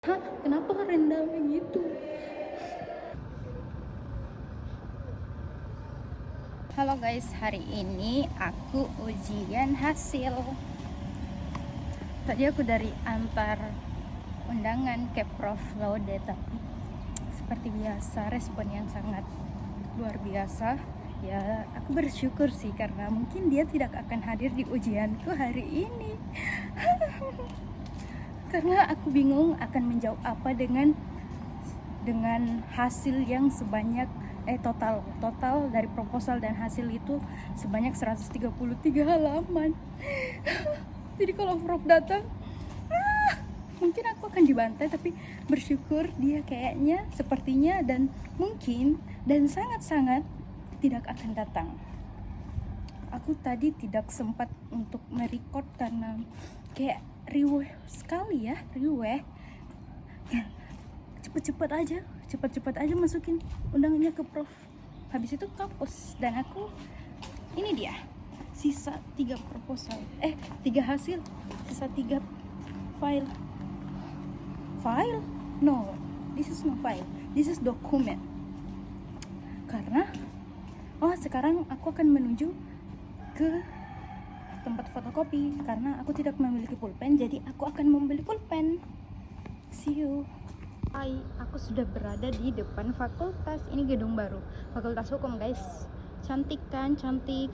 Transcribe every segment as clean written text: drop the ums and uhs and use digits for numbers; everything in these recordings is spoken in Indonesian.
Hah? Kenapa rendah begitu? Halo guys, hari ini aku ujian hasil. Tadi aku dari antar undangan ke Prof. Laude, tapi seperti biasa respon yang sangat luar biasa. Ya, aku bersyukur sih karena mungkin dia tidak akan hadir di ujianku hari ini. Karena aku bingung akan menjawab apa dengan hasil yang sebanyak total dari proposal dan hasil itu sebanyak 133 halaman. Jadi kalau Prof datang, mungkin aku akan dibantai, tapi bersyukur dia kayaknya, sepertinya, dan mungkin dan sangat-sangat tidak akan datang. Aku tadi tidak sempat untuk merecord karena kayak riweh sekali ya, cepet-cepet aja masukin undangannya ke Prof. Habis itu kapus, dan aku ini dia sisa 3 proposal, 3 hasil, sisa 3 file. No, this is no file, this is document. Karena sekarang aku akan menuju ke tempat fotokopi karena aku tidak memiliki pulpen, jadi aku akan membeli pulpen. See you. Hai, aku sudah berada di depan fakultas. Ini gedung baru, Fakultas Hukum guys. Cantik kan? Cantik,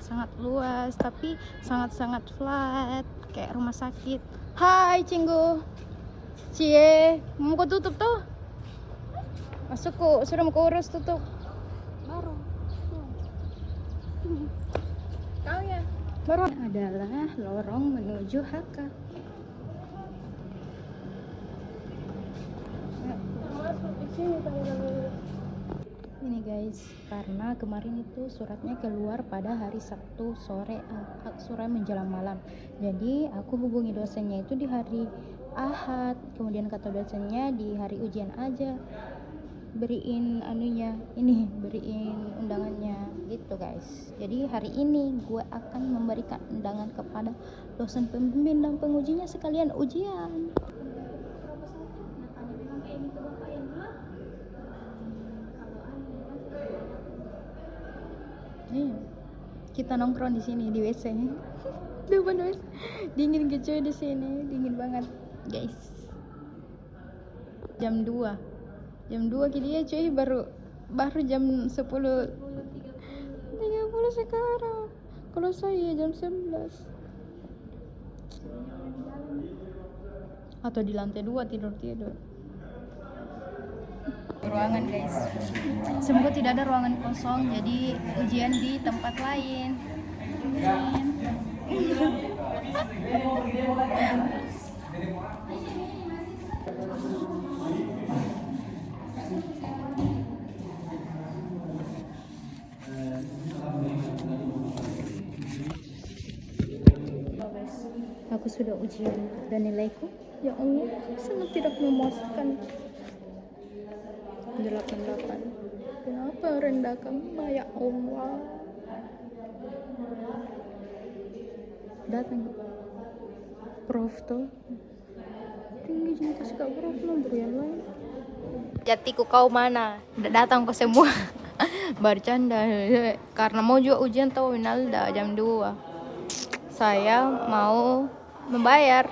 sangat luas, tapi sangat flat, kayak rumah sakit. Hai Cinggu, Cie, mau kau tutup tuh? Masuk kok, sudah mau urus, tutup. Baru. Tahu ya? Baru adalah lorong menuju HK. Ini guys, karena kemarin itu suratnya keluar pada hari Sabtu sore menjelang malam. Jadi aku hubungi dosennya itu di hari Ahad, kemudian kata dosennya di hari ujian aja beriin undangannya gitu guys. Jadi hari ini gue akan memberikan undangan kepada dosen pembimbing dan pengujinya sekalian ujian. Kita nongkrong di sini di WC. Depan WC. Dingin cuy di sini, dingin banget, guys. Jam 2 dia cuy, baru jam 10:30 sekarang. Kalau saya jam 11. Atau di lantai 2 tidur. Ruangan guys, semoga tidak ada ruangan kosong, jadi ujian di tempat lain. Aku sudah ujian dan nilaiku, ya Allah, sangat tidak memuaskan. 88. Kenapa rendah kamu, ya Allah? Datang Prof tuh tinggi juga sih kak Prof, nomor yang lain. Jatiku kau mana? Datang kau semua. Bercanda karena mau juga ujian tahu Winalda jam 2. Saya mau membayar.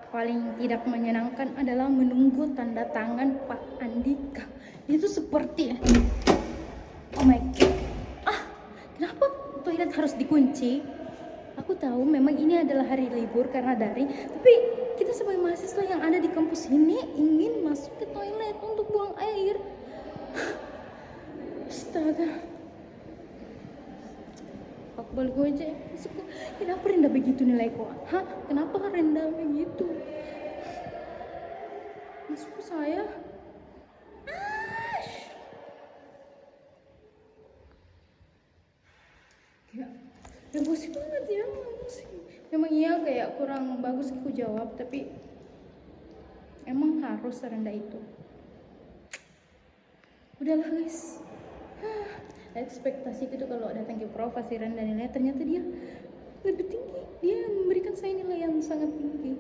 Paling tidak menyenangkan adalah menunggu tanda tangan Pak Andika. Itu seperti oh my god, kenapa toilet harus dikunci? Aku tahu memang ini adalah hari libur karena daring, tapi kita sebagai mahasiswa yang ada di kampus ini ingin masuk ke toilet untuk buang air. Astaga, aku balik aja. Kenapa rendah begitu nilaiku? Kenapa rendah begitu? Masuk saya. Kayak emosi banget ya, emosi. Memang iya kayak kurang bagus aku jawab, tapi emang harus serendah itu. Udahlah guys. Ekspektasi itu kalau datang ke Prof pasti rendah nilai, ternyata dia lebih tinggi. Dia memberikan saya nilai yang sangat tinggi.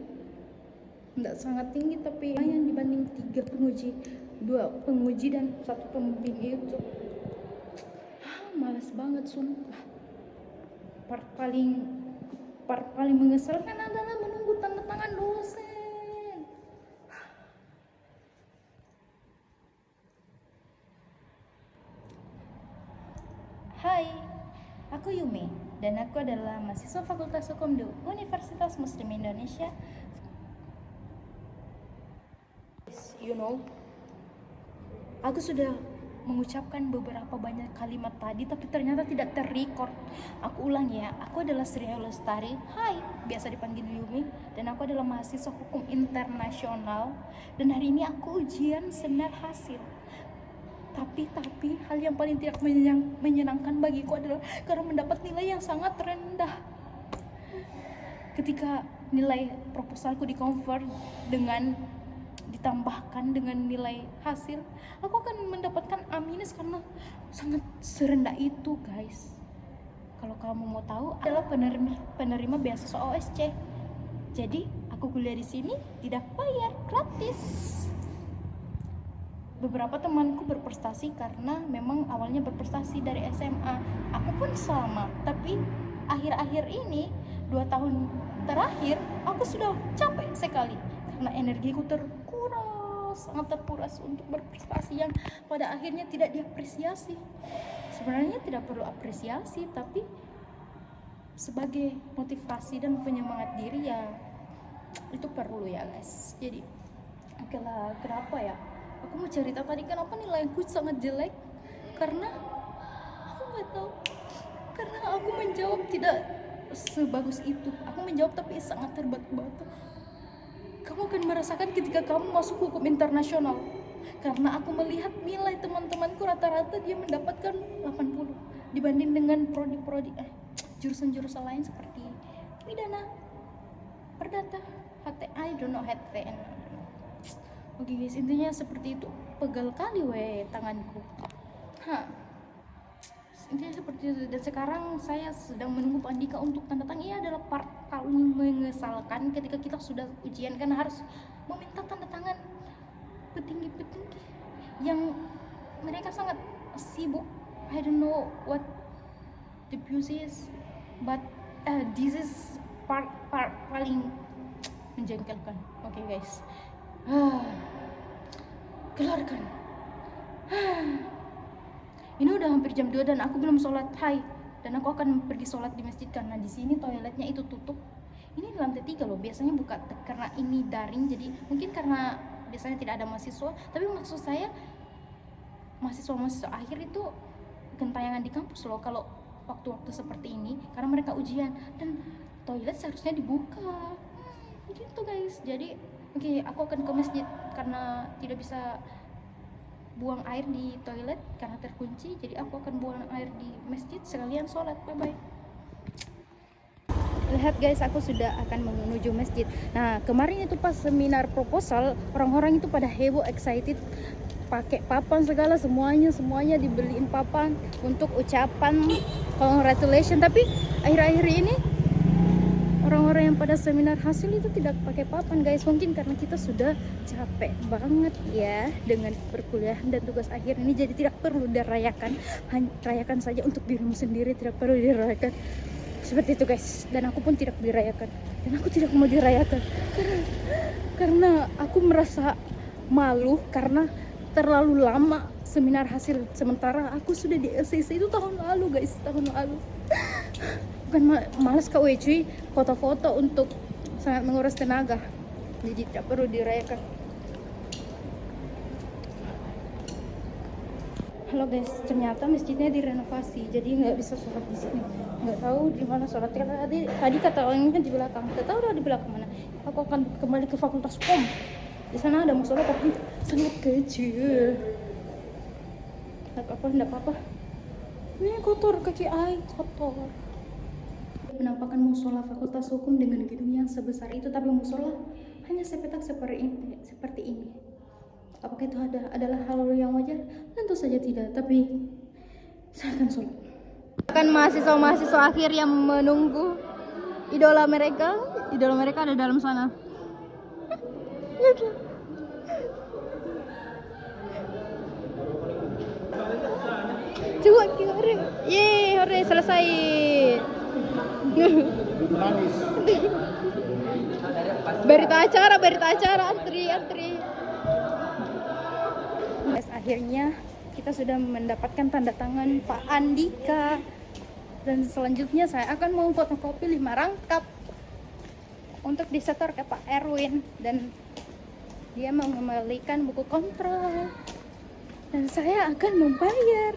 nggak sangat tinggi tapi lumayan dibanding 3 penguji, 2 penguji dan 1 pembimbing itu. Malas banget sumpah. Part paling mengesalkan adalah menunggu tanda tangan dosen. Hai, aku Yumi dan aku adalah mahasiswa Fakultas Hukum di Universitas Muslim Indonesia. You know, aku sudah mengucapkan beberapa banyak kalimat tadi tapi ternyata tidak terrecord. Aku ulang ya, aku adalah Sri Lestari, hai, biasa dipanggil Yumi, dan aku adalah mahasiswa hukum internasional dan hari ini aku ujian seminar hasil. Tapi hal yang paling tidak menyenangkan bagiku adalah karena mendapat nilai yang sangat rendah. Ketika nilai proposalku di-convert dengan ditambahkan dengan nilai hasil, aku akan mendapatkan A- karena sangat serendah itu, guys. Kalau kamu mau tahu, adalah penerima beasiswa OSC. Jadi aku kuliah di sini tidak bayar, gratis. Beberapa temanku berprestasi karena memang awalnya berprestasi dari SMA. Aku pun sama, tapi akhir-akhir ini 2 tahun terakhir aku sudah capek sekali karena energiku sangat terkuras untuk berprestasi yang pada akhirnya tidak diapresiasi. Sebenarnya tidak perlu apresiasi, tapi sebagai motivasi dan penyemangat diri ya itu perlu ya, guys. Jadi oke lah, kenapa ya aku mau cerita tadi kenapa nilaiku sangat jelek, karena aku nggak tahu, karena aku menjawab tidak sebagus itu. Aku menjawab tapi sangat terbata-bata. Kamu akan merasakan ketika kamu masuk hukum internasional, karena aku melihat nilai teman-temanku rata-rata dia mendapatkan 80 dibanding dengan prodi-prodi jurusan-jurusan lain seperti pidana, perdata, I don't know, HTN. Oke guys, intinya seperti itu. Pegal kali tanganku. Intinya seperti itu. Dan sekarang saya sedang menunggu Pak Andika untuk tanda tangan. Ini adalah part paling mengesalkan ketika kita sudah ujian, karena harus meminta tanda tangan petinggi-petinggi yang mereka sangat sibuk. I don't know what the abuse is, but this is part paling menjengkelkan. Oke guys, keluarkan. Ini udah hampir jam 2 dan aku belum sholat. Dan aku akan pergi sholat di masjid karena di sini toiletnya itu tutup. Ini di lantai 3 loh, biasanya buka karena ini daring, jadi mungkin karena biasanya tidak ada mahasiswa. Tapi maksud saya mahasiswa akhir itu gentayangan di kampus loh kalau waktu-waktu seperti ini, karena mereka ujian dan toilet seharusnya dibuka. Gitu guys. Jadi oke, aku akan ke masjid karena tidak bisa buang air di toilet karena terkunci, jadi aku akan buang air di masjid sekalian sholat. Bye bye. Lihat guys, aku sudah akan menuju masjid. Nah, kemarin itu pas seminar proposal, orang-orang itu pada heboh, excited, pakai papan segala, semuanya dibeliin papan untuk ucapan congratulations. Tapi akhir-akhir ini orang-orang yang pada seminar hasil itu tidak pakai papan, guys. Mungkin karena kita sudah capek banget ya dengan perkuliahan dan tugas akhir ini, jadi tidak perlu dirayakan. Rayakan saja untuk dirimu sendiri, tidak perlu dirayakan. Seperti itu guys. Dan aku pun tidak dirayakan, dan aku tidak mau dirayakan karena aku merasa malu karena terlalu lama seminar hasil, sementara aku sudah di LCC itu tahun lalu guys, tahun lalu. Bukan malas kau cuy, foto-foto untuk sangat menguras tenaga, jadi tidak perlu dirayakan. Halo guys, ternyata masjidnya direnovasi, jadi nggak bisa sholat di sini. Nggak tahu di mana sholatnya. Tadi kata orangnya kan di belakang, nggak tahu udah di belakang mana. Aku akan kembali ke Fakultas Hukum. Di sana ada musola tapi sangat kecil. Nggak apa-apa. Ini kotor, kaki air kotor. Penampakan musola Fakultas Hukum dengan gedung yang sebesar itu, tapi musola hanya sepetak seperti ini. Apakah itu adalah hal yang wajar? Tentu saja tidak, tapi saya akan sholat. Kan mahasiswa akhir yang menunggu idola mereka ada dalam sana. Coba hore. Yeay, hore selesai. Berita acara, antri. Guys, akhirnya kita sudah mendapatkan tanda tangan Pak Andika. Dan selanjutnya saya akan mau fotokopi 5 rangkap untuk disetor ke Pak Erwin, dan dia mau mengembalikan buku kontrak, dan saya akan membayar.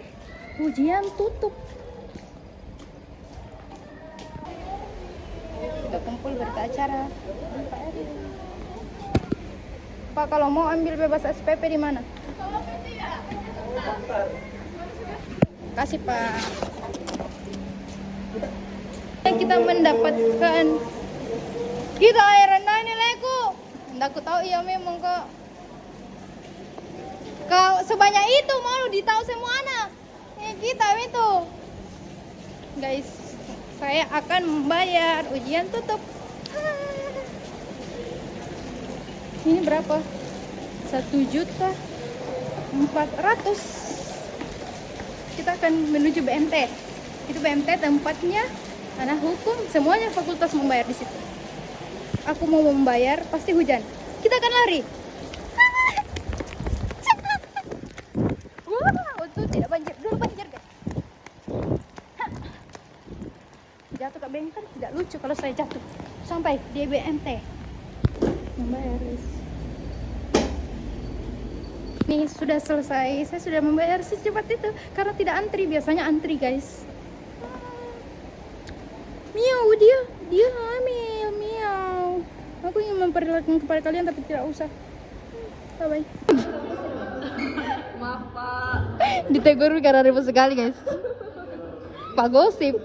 Ujian tutup. Kita kumpul berita acara Pak Erwin. Pak, kalau mau ambil bebas SPP di mana? Kasih Pak. Kita mendapatkan kita air rendah ini leku. Nggak aku tahu ya memang kok. Kau sebanyak itu mau ditahu semua anak. Ya kita itu. Guys, saya akan membayar, ujian tutup. Ini berapa? 1.400.000. Kita akan menuju BMT. Itu BMT tempatnya anak hukum, semuanya fakultas membayar di situ. Aku mau membayar, pasti hujan. Kita akan lari. Wah, itu tidak banjir. Dulu banjir, guys. Jatuh ke bengkel tidak lucu kalau saya jatuh. Sampai di BMT membayar, guys. Ini sudah selesai. Saya sudah membayar secepat itu karena tidak antri. Biasanya antri, guys. Miau, dia hamil, miau. Aku ingin memperlihatkan kepada kalian tapi tidak usah. Bye. Maaf Pak. Ditegur karena ribut sekali, guys. Pak gosip.